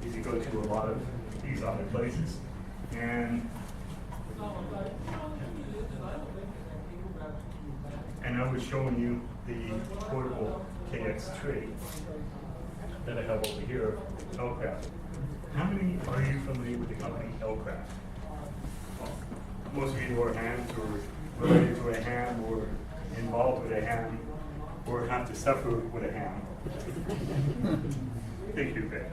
Is you go to a lot of these other places, and I was showing you the portable KX3 that I have over here, Aircraft. How many are you familiar with the company Aircraft? Most of you are hams or related to a ham or involved with a ham or have to suffer with a ham. Thank you, Ben.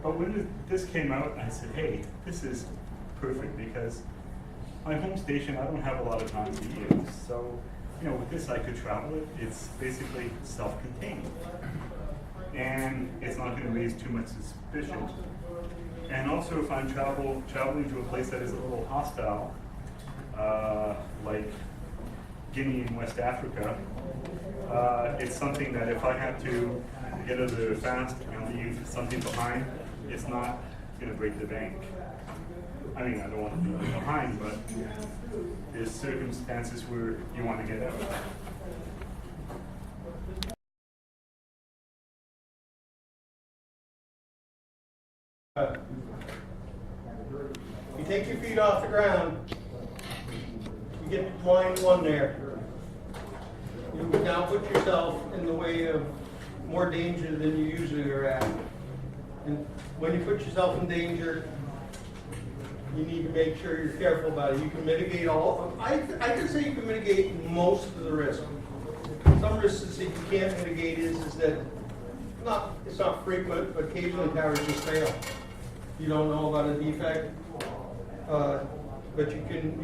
But when this came out, I said, hey, this is perfect because my home station, I don't have a lot of time to use. So, with this I could travel it. It's basically self-contained. And it's not going to raise too much suspicion. And also if I'm traveling to a place that is a little hostile, like Guinea in West Africa, it's something that if I have to get out of there fast and leave something behind, it's not going to break the bank. I mean, I don't want to leave it behind, but there's circumstances where you want to get out. You take your feet off the ground, you get line one there. You now put yourself in the way of more danger than you usually are at. And when you put yourself in danger, you need to make sure you're careful about it. You can mitigate I can say you can mitigate most of the risk. Some risks that you can't mitigate is that it's not frequent, but occasionally towers just fail. You don't know about a defect, but you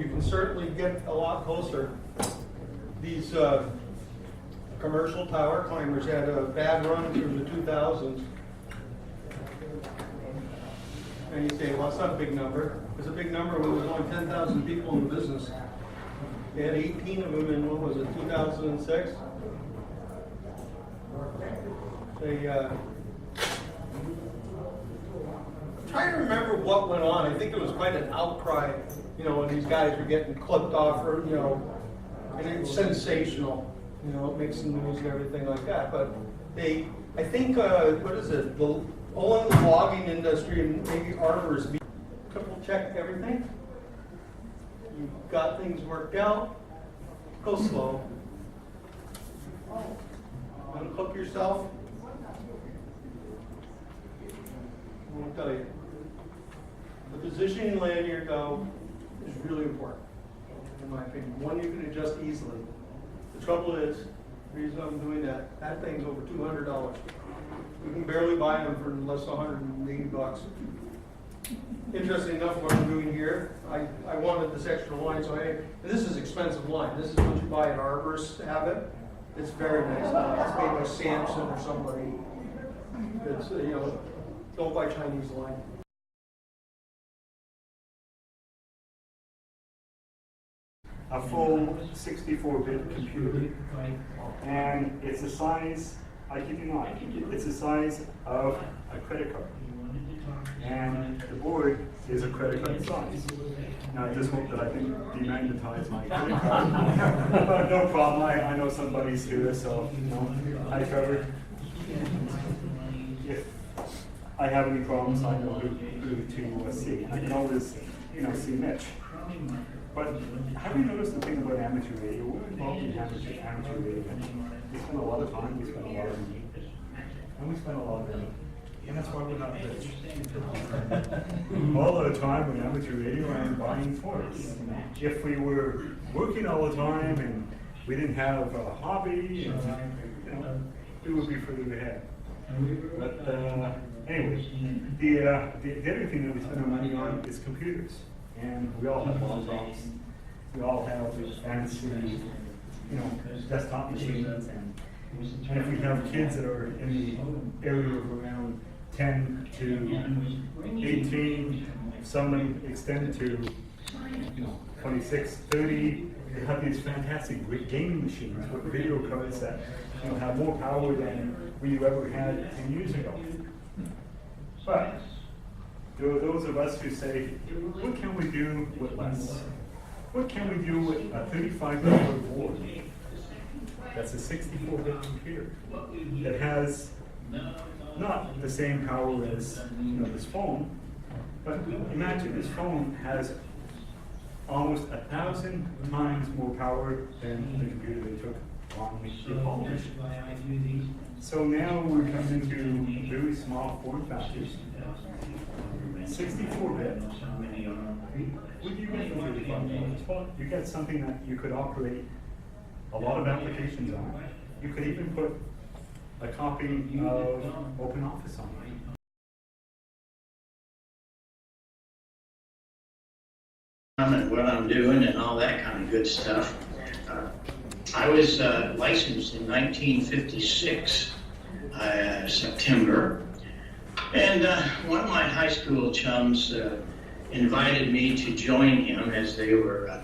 can certainly get a lot closer. These commercial tower climbers had a bad run through the 2000s. And you say, well, it's not a big number. It's a big number when there's only 10,000 people in the business. They had 18 of them in, what was it, 2006? They trying to remember what went on. I think it was quite an outcry, when these guys were getting clipped off, or and it's sensational. It makes the news and everything like that. But I think, what is it? The logging industry and maybe arborists triple check everything. You've got things worked out. Go slow. Unhook yourself. I want to tell you, the positioning and lanyard go is really important, in my opinion. One you can adjust easily. The trouble is, the reason I'm doing that thing's over $200. We can barely buy them for less than 180 bucks. Interesting enough, what I'm doing here, I wanted this extra line, and this is expensive line. This is what you buy at arborists to have it. It's very nice line. It's made by Samson or somebody. It's, don't buy Chinese line. A full 64-bit computer, and it's the size, I kid you not, it's the size of a credit card, and the board is a credit card size. Now I just hope that I can demagnetize my credit card. No problem, I know somebody's here, so hi Trevor. If I have any problems, I know who to see, and I can always see Mitch. But have you noticed the thing about amateur radio? We're involved in amateur radio. We spend a lot of time, we spend a lot of money, and we spend a lot of money. And that's why we're not rich. All the time with amateur radio and buying forks. If we were working all the time and we didn't have a hobby, we would be further ahead. But anyway, the other thing that we spend our money on is computers. And we all have laptops. We all have fancy, desktop machines. And if we have kids that are in the area of around 10 to 18, some extend to 26, 30, they have these fantastic gaming machines with video cards that have more power than we ever had 10 years ago. But there are those of us who say, what can we do with less? What can we do with a $35 board that's a 64-bit computer that has not the same power as this phone, but imagine this phone has almost 1,000 times more power than the computer they took on the Apollo mission. So now we're coming into really small form factors, 64-bit. Would you get $35? You get something that you could operate a lot of applications on. You could even put a copy of OpenOffice on it. And what I'm doing and all that kind of good stuff. I was licensed in 1956, September, and one of my high school chums invited me to join him as they were,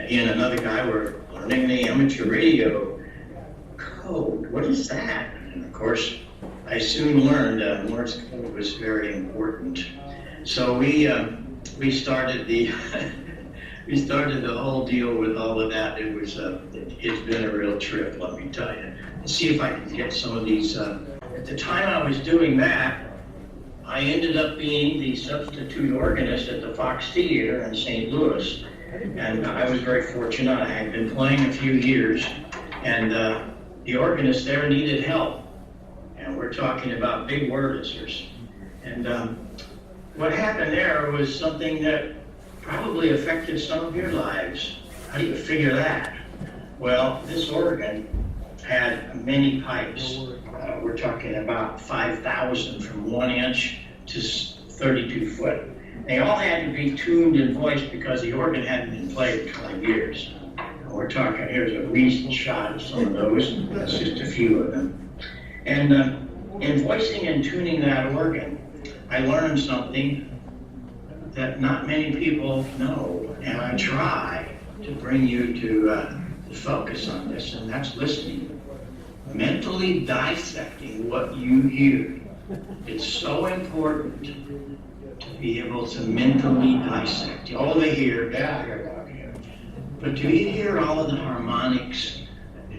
he and another guy were learning the amateur radio code. What is that? And of course, I soon learned Morse code was very important. So we started the we started the whole deal with all of that. It was it's been a real trip, let me tell you. Let's see if I can get some of these. At the time I was doing that, I ended up being the substitute organist at the Fox Theater in St. Louis, and I was very fortunate. I had been playing a few years, and the organist there needed help, and we're talking about big Wurlitzers. And what happened there was something that probably affected some of your lives. How do you figure that? Well, this organ had many pipes. We're talking about 5,000 from 1 inch to 32 foot. They all had to be tuned and voiced because the organ hadn't been played in 20 years. We're talking, here's a recent shot of some of those. That's just a few of them. And in voicing and tuning that organ, I learned something that not many people know, and I try to bring you to focus on this, and that's listening. Mentally dissecting what you hear. It's so important to be able to mentally dissect. Oh, they hear, yeah, I hear that here. But do you hear all of the harmonics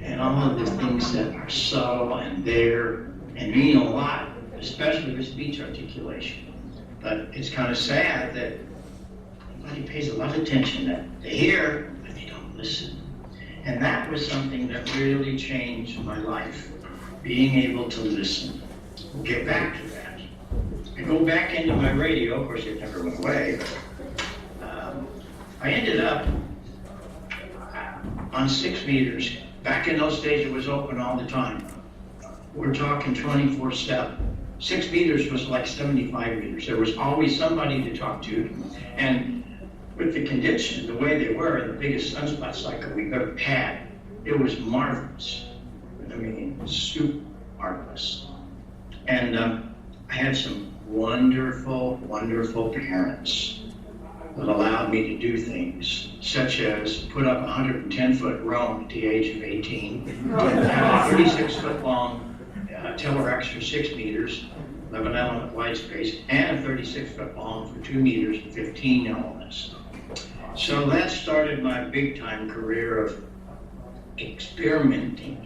and all of the things that are subtle and there and mean a lot, especially with speech articulation? But it's kind of sad that nobody pays a lot of attention. That they hear, but they don't listen. And that was something that really changed my life, being able to listen. We'll get back to that. I go back into my radio. Of course, it never went away. But, I ended up on 6 meters. Back in those days, it was open all the time. We're talking 24/7. 6 meters was like 75 meters. There was always somebody to talk to. And with the conditions, the way they were, the biggest sunspot cycle we've ever had, it was marvelous. I mean, super marvelous. And I had some wonderful, wonderful parents that allowed me to do things, such as put up a 110-foot Rome at the age of 18, have a 36-foot long Telerex for 6 meters, 11 element wide space, and a 36-foot long for 2 meters and 15 elements. So that started my big time career of experimenting.